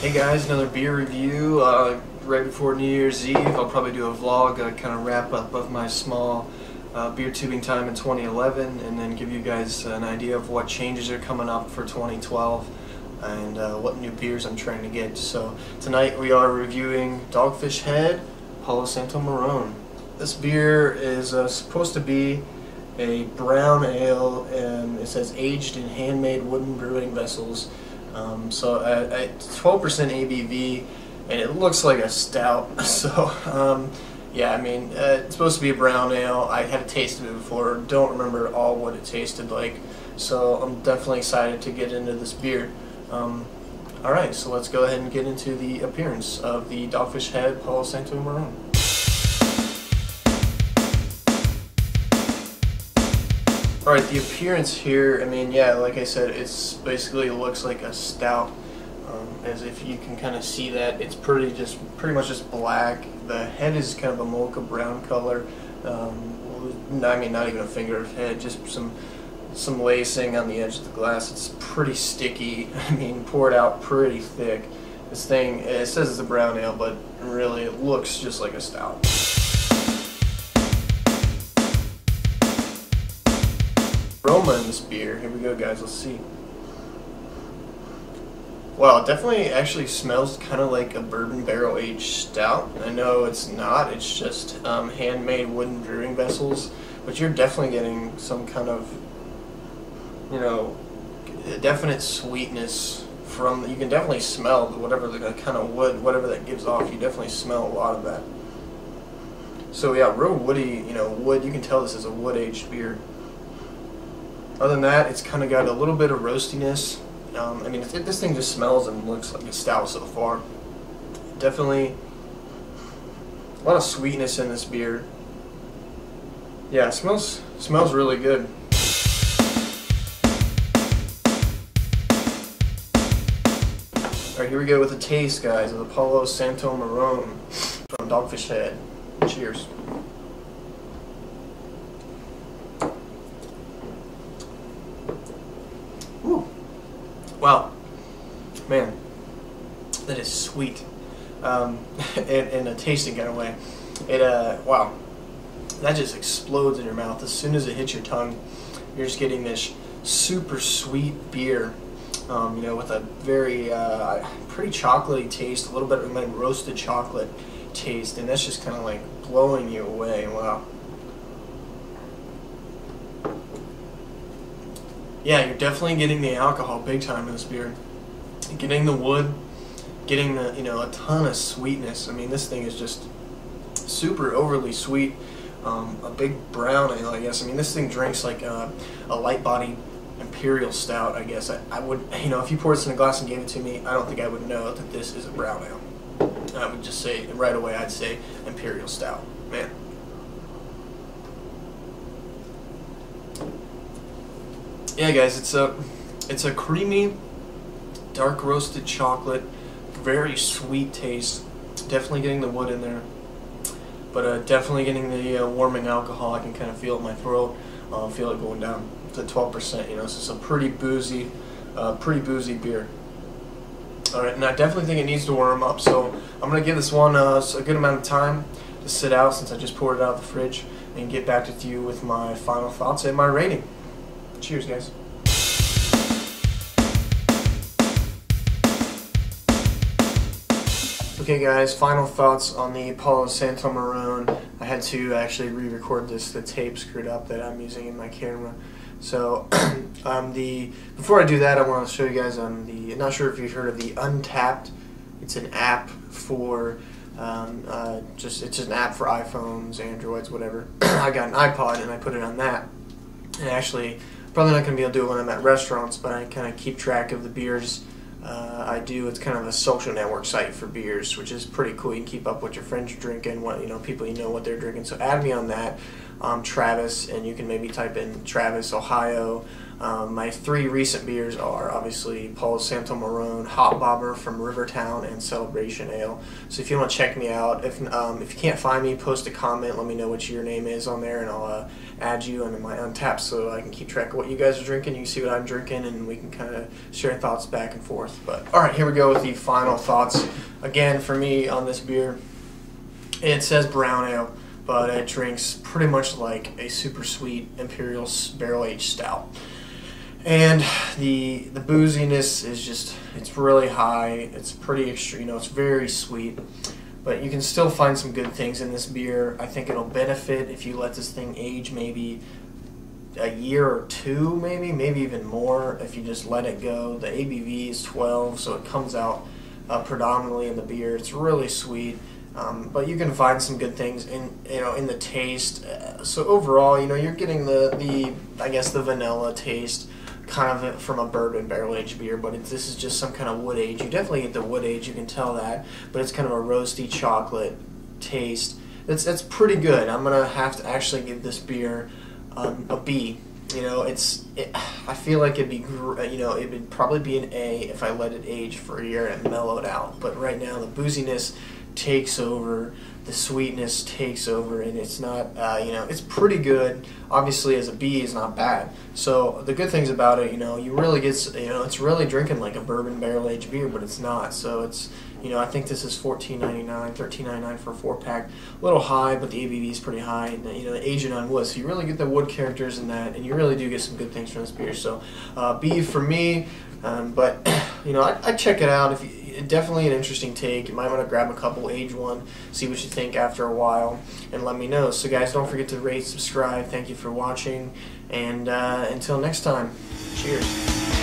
Hey guys, another beer review right before New Year's Eve. I'll probably do a vlog, kind of wrap up of my small beer tubing time in 2011 and then give you guys an idea of what changes are coming up for 2012 and what new beers I'm trying to get. So tonight we are reviewing Dogfish Head Palo Santo Marron. This beer is supposed to be a brown ale, and it says aged in handmade wooden brewing vessels. So at 12% ABV, and it looks like a stout. So yeah, I mean, it's supposed to be a brown ale. I haven't tasted it before, don't remember all what it tasted like, so I'm definitely excited to get into this beer. Alright, so let's go ahead and get into the appearance of the Dogfish Head Palo Santo Marron. Alright, the appearance here, I mean, yeah, like I said, it's basically looks like a stout. As if you can kind of see that, it's pretty much just black. The head is kind of a mocha brown color. I mean, not even a finger of head, just some lacing on the edge of the glass. It's pretty sticky. I mean, poured out pretty thick. This thing, it says it's a brown ale, but really it looks just like a stout. Aroma in this beer. Here we go, guys. Let's see. Wow, it definitely actually smells kind of like a bourbon barrel aged stout. I know it's not. It's just handmade wooden brewing vessels, but you're definitely getting some kind of, you know, definite sweetness from. You can definitely smell whatever the kind of wood, whatever that gives off. You definitely smell a lot of that. So yeah, real woody. You know, wood. You can tell this is a wood aged beer. Other than that, it's kind of got a little bit of roastiness. I mean, this thing just smells and looks like a stout so far. Definitely a lot of sweetness in this beer. Yeah, it smells really good. Alright, here we go with the taste, guys, of the Palo Santo Marron from Dogfish Head. Cheers. Wow, man, that is sweet, in a tasting kind of way. Wow, that just explodes in your mouth as soon as it hits your tongue. You're just getting this super sweet beer, you know, with a very pretty chocolatey taste, a little bit of like roasted chocolate taste, and that's just kind of like blowing you away. Wow. Yeah, you're definitely getting the alcohol big time in this beer. Getting the wood, getting the, you know, a ton of sweetness. I mean, this thing is just super overly sweet. A big brown ale, I guess. I mean, this thing drinks like a light body imperial stout, I guess. I would, you know, if you poured this in a glass and gave it to me, I don't think I would know that this is a brown ale. I would just say, right away, I'd say imperial stout. Man. Yeah, guys, it's a creamy, dark roasted chocolate, very sweet taste. Definitely getting the wood in there, but definitely getting the warming alcohol. I can kind of feel it in my throat. Feel it going down to 12%. You know, so it's a pretty boozy beer. All right, and I definitely think it needs to warm up. So I'm gonna give this one a good amount of time to sit out since I just poured it out of the fridge, and get back with you with my final thoughts and my rating. Cheers, guys. Okay, guys, final thoughts on the Palo Santo Marron. I had to actually re-record this. The tape screwed up that I'm using in my camera. So, before I do that, I want to show you guys not sure if you've heard of the Untapped. It's an app for it's just an app for iPhones, Androids, whatever. I got an iPod and I put it on that. And actually, probably not going to be able to do it when I'm at restaurants, but I kind of keep track of the beers I do. It's kind of a social network site for beers, which is pretty cool. You can keep up what your friends are drinking, what, you know, people you know what they're drinking. So add me on that, Travis, and you can maybe type in Travis, Ohio. My three recent beers are obviously Palo Santo Marron, Hot Bobber from Rivertown, and Celebration Ale. So if you want to check me out, if you can't find me, post a comment, let me know what your name is on there, and I'll add you into my Untapped so I can keep track of what you guys are drinking. You see what I'm drinking, and we can kind of share thoughts back and forth. But all right, here we go with the final thoughts. Again, for me on this beer, it says brown ale, but it drinks pretty much like a super sweet imperial barrel-aged stout. And the booziness is just, it's really high. It's pretty extreme, you know, it's very sweet. But you can still find some good things in this beer. I think it'll benefit if you let this thing age maybe a year or two, maybe even more if you just let it go. The ABV is 12, so it comes out predominantly in the beer. It's really sweet. But you can find some good things in the taste. So overall, you're getting the I guess the vanilla taste, kind of from a bourbon barrel-aged beer, but this is just some kind of wood age. You definitely get the wood age, you can tell that, but it's kind of a roasty chocolate taste. That's pretty good. I'm gonna have to actually give this beer a B. I feel like it would probably be an A if I let it age for a year and mellowed out. But right now, the booziness takes over, the sweetness takes over, and it's not, it's pretty good. Obviously, as a B, is not bad. So the good things about it, you really get, it's really drinking like a bourbon barrel-aged beer, but it's not. So it's, I think this is $14.99, $13.99 for a 4-pack. A little high, but the ABV is pretty high, and the aging on wood. So you really get the wood characters in that, and you really do get some good things from this beer. So B for me, but I'd check it out. Definitely an interesting take. You might want to grab a couple, age one, see what you think after a while, and let me know. So guys, don't forget to rate, subscribe. Thank you for watching, and until next time, cheers.